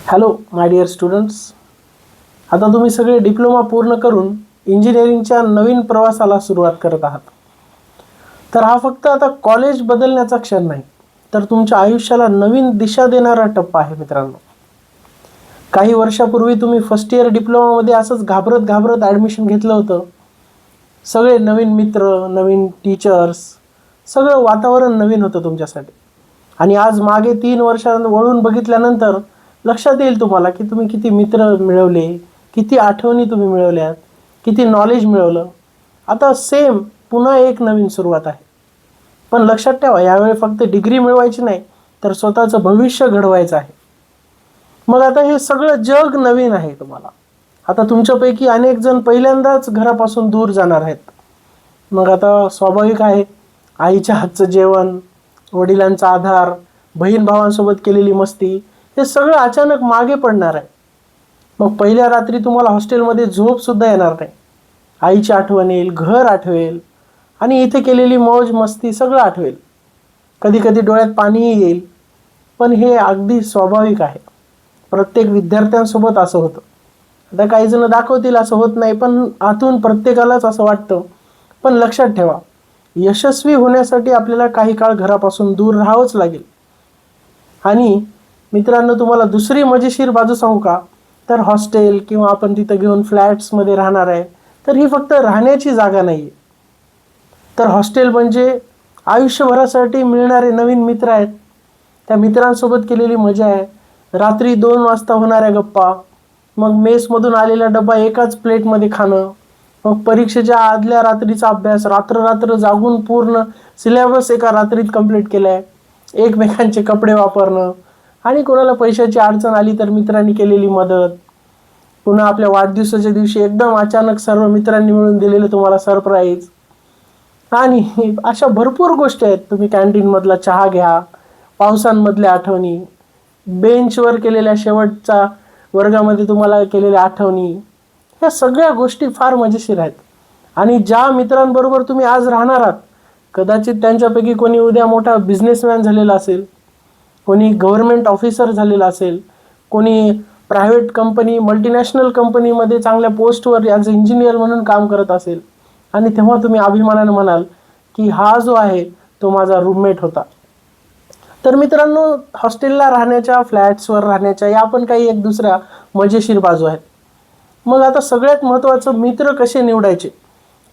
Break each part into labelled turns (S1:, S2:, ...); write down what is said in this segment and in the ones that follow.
S1: Hello my dear students, आता तुम्ही सगळे डिप्लोमा पूर्ण करून इंजिनिअरिंगच्या नवीन प्रवासाला सुरुवात करत आहात. तर हा फक्त आता कॉलेज बदलण्याचा क्षण नाही, तर तुमच्या आयुष्याला नवीन दिशा देणारा टप्पा आहे मित्रांनो. काही वर्षापूर्वी तुम्ही फर्स्ट इयर डिप्लोमामध्ये असंच घाबरत घाबरत ॲडमिशन घेतलं होतं. सगळे नवीन मित्र, नवीन टीचर्स, सगळं वातावरण नवीन होतं तुमच्यासाठी. आणि आज मागे 3 वर्षांत वळून बघितल्यानंतर लक्षात येईल तुम्हाला की तुम्ही किती मित्र मिळवले, किती आठवणी तुम्ही मिळवल्यात, किती नॉलेज मिळवलं. आता सेम पुन्हा एक नवीन सुरुवात आहे. पण लक्षात ठेवा, यावेळी फक्त डिग्री मिळवायची नाही, तर स्वतःचं भविष्य घडवायचं आहे. मग आता हे सगळं जग नवीन आहे तुम्हाला. आता तुमच्यापैकी अनेक जण पहिल्यांदाच घरापासून दूर जाणार आहेत. मग आता स्वाभाविक आहे, आईच्या हातचं जेवण, वडिलांचा आधार, बहीण भावांसोबत केलेली मस्ती, हे सगळं अचानक मागे पडणार आहे. मग पहिल्या रात्री तुम्हाला हॉस्टेलमध्ये झोपसुद्धा येणार नाही. आईची आठवण येईल, घर आठवेल आणि इथे केलेली मौज मस्ती सगळं आठवेल. कधी कधी डोळ्यात पाणीही येईल. पण हे अगदी स्वाभाविक आहे. प्रत्येक विद्यार्थ्यांसोबत असं होतं. आता काही जण दाखवतील असं होत नाही, पण आतून प्रत्येकालाच असं वाटतं. पण लक्षात ठेवा, यशस्वी होण्यासाठी आपल्याला काही काळ घरापासून दूर राहावंच लागेल. आणि मित्रांनो, तुम्हाला दुसरी मजेशीर बाजू सांगू का? तर हॉस्टेल किंवा आपण तिथं घेऊन फ्लॅट्समध्ये राहणार आहे, तर ही फक्त राहण्याची जागा नाही आहे. तर हॉस्टेल म्हणजे आयुष्यभरासाठी मिळणारे नवीन मित्र आहेत. त्या मित्रांसोबत केलेली मजा आहे. रात्री 2 वाजता होणाऱ्या गप्पा, मग मेसमधून आलेला डबा एकाच प्लेटमध्ये खाणं, मग परीक्षेच्या आदल्या रात्रीचा अभ्यास, रात्र जागून पूर्ण सिलेबस एका रात्रीत कंप्लीट केला आहे, एकमेकांचे कपडे वापरणं, आणि कोणाला पैशाची अडचण आली तर मित्रांनी केलेली मदत, पुन्हा आपल्या वाढदिवसाच्या दिवशी एकदम अचानक सर्व मित्रांनी मिळून दिलेलं तुम्हाला सरप्राईज, आणि अशा भरपूर गोष्टी आहेत. तुम्ही कॅन्टीनमधला चहा घ्या, पावसांमधल्या आठवणी, बेंचवर केलेल्या शेवटचा वर्गामध्ये तुम्हाला केलेल्या आठवणी, ह्या सगळ्या गोष्टी फार मजेशीर आहेत. आणि ज्या मित्रांबरोबर तुम्ही आज राहणार आहात, कदाचित त्यांच्यापैकी कोणी उद्या मोठा बिझनेसमॅन झालेला असेल, कोणी गव्हर्नमेंट ऑफिसर झालेला असेल, कोणी प्रायव्हेट कंपनी, मल्टीनॅशनल कंपनीमध्ये चांगल्या पोस्टवर ॲज अ इंजिनियर म्हणून काम करत असेल. आणि तेव्हा तुम्ही अभिमानाने म्हणाल की हा जो आहे तो माझा रूममेट होता. तर मित्रांनो, हॉस्टेलला राहण्याच्या, फ्लॅट्सवर राहण्याच्या या पण काही एक दुसऱ्या मजेशीर बाजू आहेत. मग आता सगळ्यात महत्त्वाचं, मित्र कसे निवडायचे?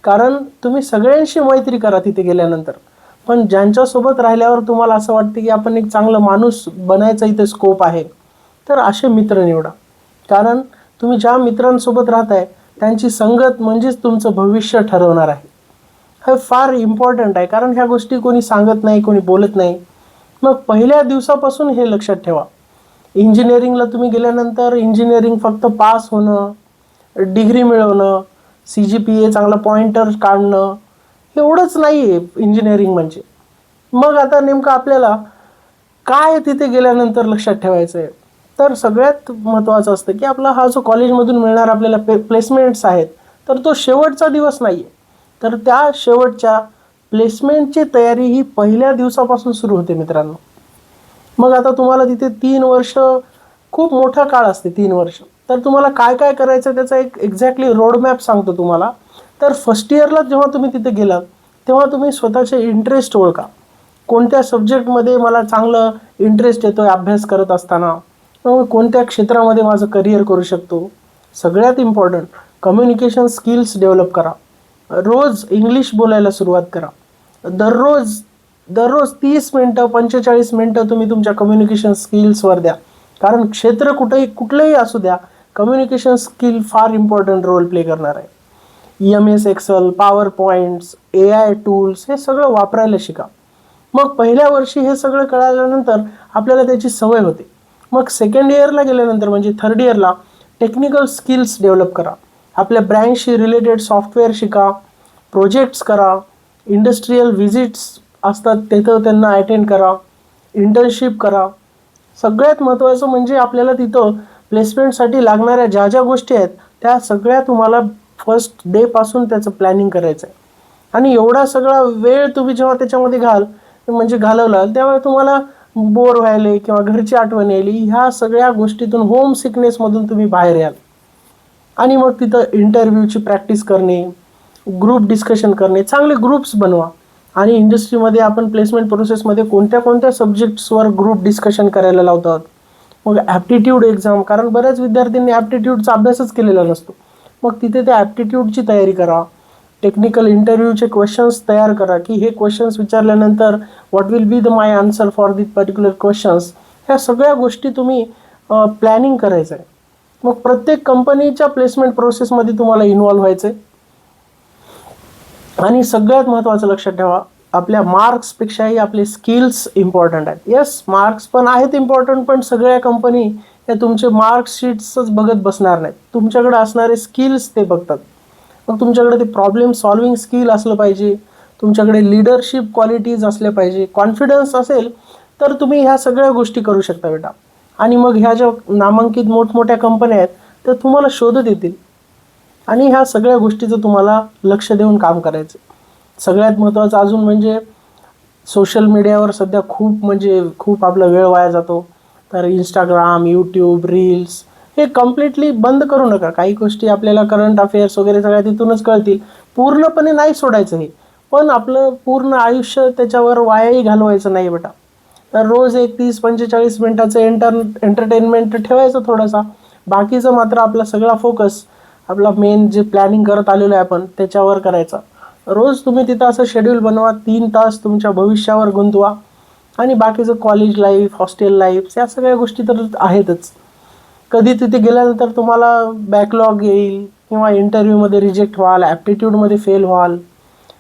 S1: कारण तुम्ही सगळ्यांशी मैत्री करा तिथे गेल्यानंतर, पण ज्यांच्यासोबत राहिल्यावर तुम्हाला असं वाटतं की आपण एक चांगला माणूस बनायचा इथे स्कोप आहे, तर असे मित्र निवडा. कारण तुम्ही ज्या मित्रांसोबत राहताय त्यांची संगत म्हणजेच तुमचं भविष्य ठरवणार आहे. हे फार इम्पॉर्टंट आहे, कारण ह्या गोष्टी कोणी सांगत नाही, कोणी बोलत नाही. मग पहिल्या दिवसापासून हे लक्षात ठेवा. इंजिनिअरिंगला तुम्ही गेल्यानंतर इंजिनिअरिंग फक्त पास होणं, डिग्री मिळवणं, CGPA चांगला पॉइंटर काढणं, एवढंच नाही आहे इंजिनिअरिंग म्हणजे. मग आता नेमकं आपल्याला काय तिथे गेल्यानंतर लक्षात ठेवायचं आहे? तर सगळ्यात महत्त्वाचं असतं की आपला हा जो कॉलेजमधून मिळणार आपल्याला प्लेसमेंट्स आहेत, तर तो शेवटचा दिवस नाही आहे. तर त्या शेवटच्या प्लेसमेंटची तयारी ही पहिल्या दिवसापासून सुरू होते मित्रांनो. मग आता तुम्हाला तिथे 3 वर्ष, खूप मोठा काळ असते 3 वर्ष. तर तुम्हाला काय काय करायचं त्याचा एक एक्झॅक्टली रोडमॅप सांगतो तुम्हाला. तर फर्स्ट इयरला जेव्हा तुम्ही तिथे गेलात, तेव्हा तुम्ही स्वतःचे इंटरेस्ट ओळखा. कोणत्या सब्जेक्टमध्ये मला चांगलं इंटरेस्ट येतो आहे अभ्यास करत असताना, मग कोणत्या क्षेत्रामध्ये माझं करिअर करू शकतो. सगळ्यात इम्पॉर्टंट, कम्युनिकेशन स्किल्स डेव्हलप करा. रोज इंग्लिश बोलायला सुरुवात करा. दररोज 30 मिनटं, 45 मिनटं तुम्ही तुमच्या कम्युनिकेशन स्किल्सवर द्या. कारण क्षेत्र कुठलंही असू द्या, कम्युनिकेशन स्किल फार इम्पॉर्टंट रोल प्ले करणार आहे. MS Excel, PowerPoints, AI tools, हे सगळं वापरायला शिका. मग पहिल्या वर्षी हे सगळं कळाल्यानंतर आपल्याला त्याची सवय होते. मग सेकंड इयरला गेल्यानंतर म्हणजे थर्ड इयरला टेक्निकल स्किल्स डेव्हलप करा. आपल्या ब्रँचशी रिलेटेड सॉफ्टवेअर शिका, प्रोजेक्ट्स करा, इंडस्ट्रियल व्हिजिट्स असतात तिथं त्यांना अटेंड करा, इंटर्नशिप करा. सगळ्यात महत्त्वाचं म्हणजे आपल्याला तिथं प्लेसमेंटसाठी लागणाऱ्या ज्या ज्या गोष्टी आहेत त्या सगळ्या तुम्हाला फर्स्ट डेपासून त्याचं प्लॅनिंग करायचं आहे. आणि एवढा सगळा वेळ तुम्ही जेव्हा त्याच्यामध्ये घालवला, तेव्हा तुम्हाला बोर व्हायले किंवा घरची आठवण यायली, ह्या सगळ्या गोष्टीतून, होम सिकनेसमधून तुम्ही बाहेर याल. आणि मग तिथं इंटरव्ह्यूची प्रॅक्टिस करणे, ग्रुप डिस्कशन करणे, चांगले ग्रुप्स बनवा. आणि इंडस्ट्रीमध्ये आपण प्लेसमेंट प्रोसेसमध्ये कोणत्या कोणत्या सब्जेक्ट्सवर ग्रुप डिस्कशन करायला लावतात. मग ॲप्टिट्यूड एक्झाम, कारण बऱ्याच विद्यार्थ्यांनी ॲप्टिट्यूडचा अभ्यासच केलेला नसतो. मग तिथे त्या ॲप्टिट्यूडची तयारी करा. टेक्निकल इंटरव्ह्यूचे क्वेश्चन्स तयार करा, की हे क्वेश्चन्स विचारल्यानंतर what will be the my answer for this particular questions. ह्या सगळ्या गोष्टी तुम्ही प्लॅनिंग करायचं आहे. मग प्रत्येक कंपनीच्या प्लेसमेंट प्रोसेसमध्ये तुम्हाला इन्व्हॉल्व्ह व्हायचं आहे. आणि सगळ्यात महत्त्वाचं लक्षात ठेवा, आपल्या मार्क्सपेक्षाही आपले स्किल्स इम्पॉर्टंट आहेत. येस, मार्क्स पण आहेत इम्पॉर्टंट, पण सगळ्या कंपनी या तुमचे मार्कशीट्सच बघत बसणार नाहीत. तुमच्याकडे असणारे स्किल्स ते बघतात. मग तुमच्याकडे ते प्रॉब्लेम सॉल्विंग स्किल असलं पाहिजे, तुमच्याकडे लिडरशिप क्वालिटीज असल्या पाहिजे, कॉन्फिडन्स असेल तर तुम्ही ह्या सगळ्या गोष्टी करू शकता बेटा. आणि मग ह्या ज्या नामांकित मोठमोठ्या कंपन्या आहेत त्या तुम्हाला शोधत येतील. आणि ह्या सगळ्या गोष्टीचं तुम्हाला लक्ष देऊन काम करायचं. सगळ्यात महत्त्वाचं अजून म्हणजे सोशल मीडियावर सध्या खूप आपला वेळ वाया जातो. तर इंस्टाग्राम, यूट्यूब, रील्स हे कम्प्लिटली बंद करू नका. काही गोष्टी आपल्याला करंट अफेअर्स वगैरे सगळ्या तिथूनच कळतील. पूर्णपणे नाही सोडायचं हे, पण आपलं पूर्ण आयुष्य त्याच्यावर वायाही घालवायचं नाही बेटा. तर रोज एक 30-45 मिनिटाचं एंटरटेनमेंट ठेवायचं थोडासा. बाकीचं मात्र आपला सगळा फोकस आपला मेन जे प्लॅनिंग करत आलेलो आहे आपण त्याच्यावर करायचा. रोज तुम्ही तिथं असं शेड्यूल बनवा, 3 तास तुमच्या भविष्यावर गुंतवा. आणि बाकीचं कॉलेज लाईफ, हॉस्टेल लाईफ, या सगळ्या गोष्टी तर आहेतच. कधी तिथे गेल्यानंतर तुम्हाला बॅकलॉग येईल किंवा इंटरव्ह्यूमध्ये रिजेक्ट व्हाल, ॲप्टिट्यूडमध्ये फेल व्हाल.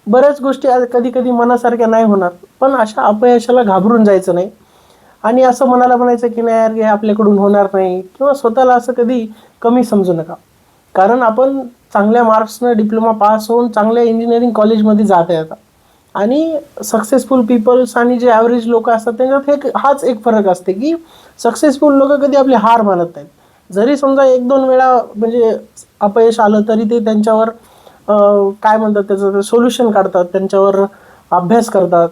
S1: बऱ्याच गोष्टी कधी कधी मनासारख्या नाही होणार, पण अशा अपयशाला घाबरून जायचं नाही. आणि असं मनाला म्हणायचं की नाही यार हे आपल्याकडून होणार नाही, किंवा स्वतःला असं कधी कमी समजू नका. कारण आपण चांगल्या मार्क्सनं डिप्लोमा पास होऊन चांगल्या इंजिनिअरिंग कॉलेजमध्ये जात आहे आता. आणि सक्सेसफुल पीपल्स आणि जे ॲव्हरेज लोक असतात त्यांच्यात हाच एक फरक असते की सक्सेसफुल लोक कधी आपली हार मानत नाहीत. जरी समजा 1-2 वेळा म्हणजे अपयश आलं तरी ते त्यांच्यावर काय म्हणतात त्याचं सोल्युशन काढतात, त्यांच्यावर अभ्यास करतात.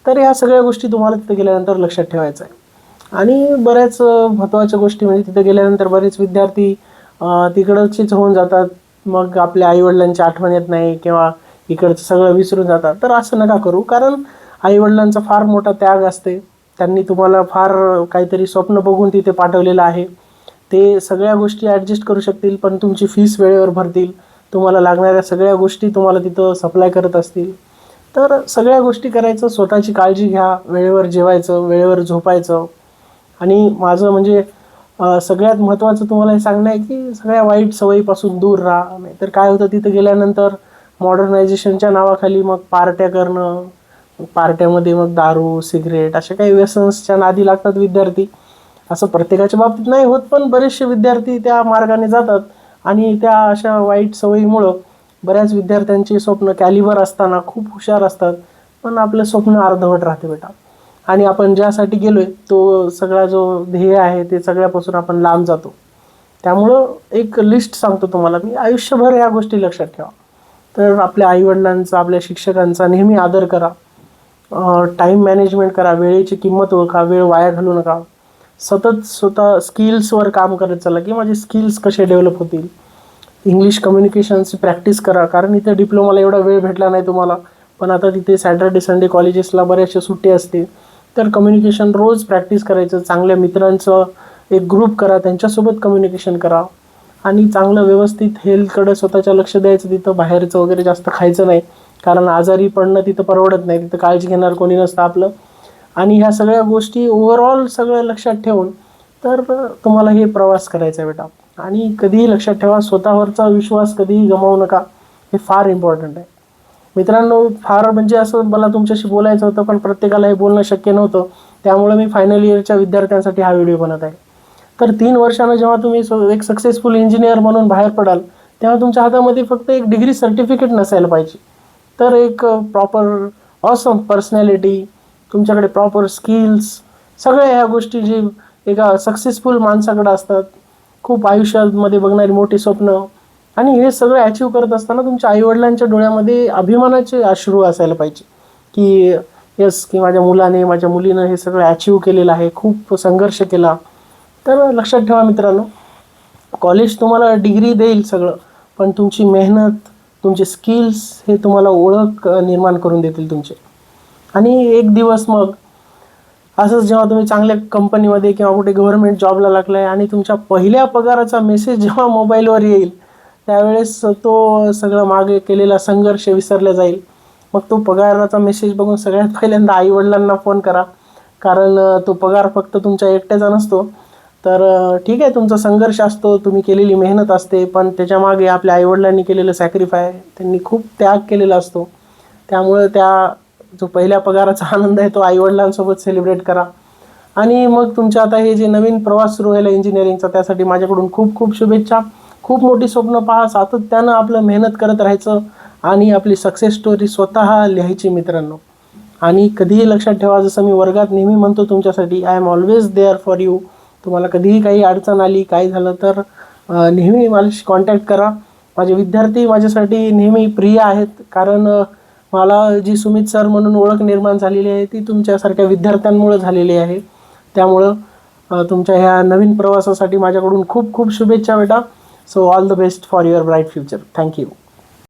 S1: तर ह्या सगळ्या गोष्टी तुम्हाला तिथे गेल्यानंतर लक्षात ठेवायचं आहे. आणि बऱ्याच महत्त्वाच्या गोष्टी म्हणजे तिथे गेल्यानंतर बरेच विद्यार्थी तिकडचेच होऊन जातात. मग आपल्या आईवडिलांची आठवण येत नाही किंवा इकडचं सगळं विसरून जातात. तर असं नका करू, कारण आईवडिलांचा फार मोठा त्याग असते. त्यांनी तुम्हाला फार काहीतरी स्वप्न बघून तिथे पाठवलेलं आहे. ते सगळ्या गोष्टी ॲडजस्ट करू शकतील, पण तुमची फीस वेळेवर भरतील, तुम्हाला लागणाऱ्या सगळ्या गोष्टी तुम्हाला तिथं सप्लाय करत असतील. तर सगळ्या गोष्टी करायचं, स्वतःची काळजी घ्या, वेळेवर जेवायचं, वेळेवर झोपायचं. आणि माझं म्हणजे सगळ्यात महत्त्वाचं तुम्हाला हे सांगणं आहे की सगळ्या वाईट सवयीपासून दूर राहा. नाहीतर काय होतं, तिथं गेल्यानंतर मॉडर्नायझेशनच्या नावाखाली मग पार्ट्या करणं, पार्ट्यामध्ये मग दारू, सिगरेट अशा काही व्यसन्सच्या नादी लागतात विद्यार्थी. असं प्रत्येकाच्या बाबतीत नाही होत, पण बरेचसे विद्यार्थी त्या मार्गाने जातात. आणि त्या अशा वाईट सवयीमुळं बऱ्याच विद्यार्थ्यांची स्वप्न कॅलिबर असताना खूप हुशार असतात, पण आपलं स्वप्न अर्धवट राहते बेटा. आणि आपण ज्यासाठी गेलोय तो सगळा जो ध्येय आहे ते सगळ्यापासून आपण लांब जातो. त्यामुळं एक लिस्ट सांगतो तुम्हाला मी, आयुष्यभर या गोष्टी लक्षात ठेवा. तर आपल्या आईवडिलांचा, आपल्या शिक्षकांचा नेहमी आदर करा. टाईम मॅनेजमेंट करा, वेळेची किंमत ओळखा, वेळ वाया घालू नका. सतत स्वतः स्किल्सवर काम करत चला की माझे स्किल्स कसे डेव्हलप होतील. इंग्लिश कम्युनिकेशनची प्रॅक्टिस करा, कारण इथे डिप्लोमाला एवढा वेळ भेटला नाही तुम्हाला, पण आता तिथे सॅटर्डे संडे कॉलेजेसला बऱ्याचशा सुट्टी असते. तर कम्युनिकेशन रोज प्रॅक्टिस करायचं. चांगल्या मित्रांचं एक ग्रुप करा, त्यांच्यासोबत कम्युनिकेशन करा. आणि चांगलं व्यवस्थित हेल्थकडे स्वतःच्या लक्ष द्यायचं. तिथं बाहेरचं वगैरे जास्त खायचं नाही, कारण आजारी पडणं तिथं परवडत नाही, तिथं काळजी घेणार कोणी नसतं आपलं. आणि ह्या सगळ्या गोष्टी ओव्हरऑल सगळं लक्षात ठेवून तर तुम्हाला हे प्रवास करायचा आहे बेटा. आणि कधीही लक्षात ठेवा, स्वतःवरचा विश्वास कधीही गमावू नका, हे फार इम्पॉर्टंट आहे मित्रांनो. फार म्हणजे असं मला तुमच्याशी बोलायचं होतं, पण प्रत्येकाला हे बोलणं शक्य नव्हतं. त्यामुळे मी फायनल इयरच्या विद्यार्थ्यांसाठी हा व्हिडिओ बनवत आहे. तर 3 वर्षानं जेव्हा तुम्ही एक सक्सेसफुल इंजिनियर म्हणून बाहेर पडाल, तेव्हा तुमच्या हातामध्ये फक्त एक डिग्री सर्टिफिकेट नसायला पाहिजे, तर एक प्रॉपर ऑसम पर्सनॅलिटी, तुमच्याकडे प्रॉपर स्किल्स, सगळ्या ह्या गोष्टी जी एका सक्सेसफुल माणसाकडे असतात. खूप आयुष्यामध्ये बघणारी मोठी स्वप्न. आणि हे सगळं अचीव करत असताना तुमच्या आईवडिलांच्या डोळ्यामध्ये अभिमानाचे अश्रू असायला पाहिजे की येस, की माझ्या मुलाने माझ्या मुलीनं हे सगळं अचीव केलेलं आहे, खूप संघर्ष केला. तर लक्षात ठेवा मित्रांनो, कॉलेज तुम्हाला डिग्री देईल सगळं, पण तुमची मेहनत, तुमचे स्किल्स हे तुम्हाला ओळख निर्माण करून देतील तुमचे. आणि एक दिवस मग असंच जेव्हा तुम्ही चांगल्या कंपनीमध्ये किंवा कुठे गव्हर्नमेंट जॉबला लागलाय आणि तुमच्या पहिल्या पगाराचा मेसेज जेव्हा मोबाईलवर येईल, त्यावेळेस तो सगळं मागे केलेला संघर्ष विसरला जाईल. मग तो पगाराचा मेसेज बघून सगळ्यात पहिल्यांदा आईवडिलांना फोन करा, कारण तो पगार फक्त तुमच्या एकट्याचा नसतो. तर ठीक आहे, तुमचा संघर्ष असतो, तुम्ही केलेली मेहनत असते, पण त्याच्यामागे आपल्या आईवडिलांनी केलेलं सॅक्रिफाय, त्यांनी खूप त्याग केलेला असतो. त्यामुळं जो पहिल्या पगाराचा आनंद आहे तो आईवडिलांसोबत सेलिब्रेट करा. आणि मग तुमच्या आता हे जे नवीन प्रवास सुरू व्हायला इंजिनिअरिंगचा, त्यासाठी माझ्याकडून खूप खूप शुभेच्छा. खूप मोठी स्वप्न पहा, सातत्यानं आपलं मेहनत करत राहायचं आणि आपली सक्सेस स्टोरी स्वतः लिहायची मित्रांनो. आणि कधीही लक्षात ठेवा, जसं मी वर्गात नेहमी म्हणतो तुमच्यासाठी, I am always there for you. तुम्हाला कधीही काही अडचण आली, काही झालं तर नेहमी माझ्याशी कॉन्टॅक्ट करा. माझे विद्यार्थी माझ्यासाठी नेहमी प्रिय आहेत, कारण मला जी सुमित सर म्हणून ओळख निर्माण झालेली आहे ती तुमच्यासारख्या विद्यार्थ्यांमुळे झालेली आहे. त्यामुळं तुमच्या ह्या नवीन प्रवासासाठी माझ्याकडून खूप खूप शुभेच्छा बेटा. So all the best for your bright future. Thank you.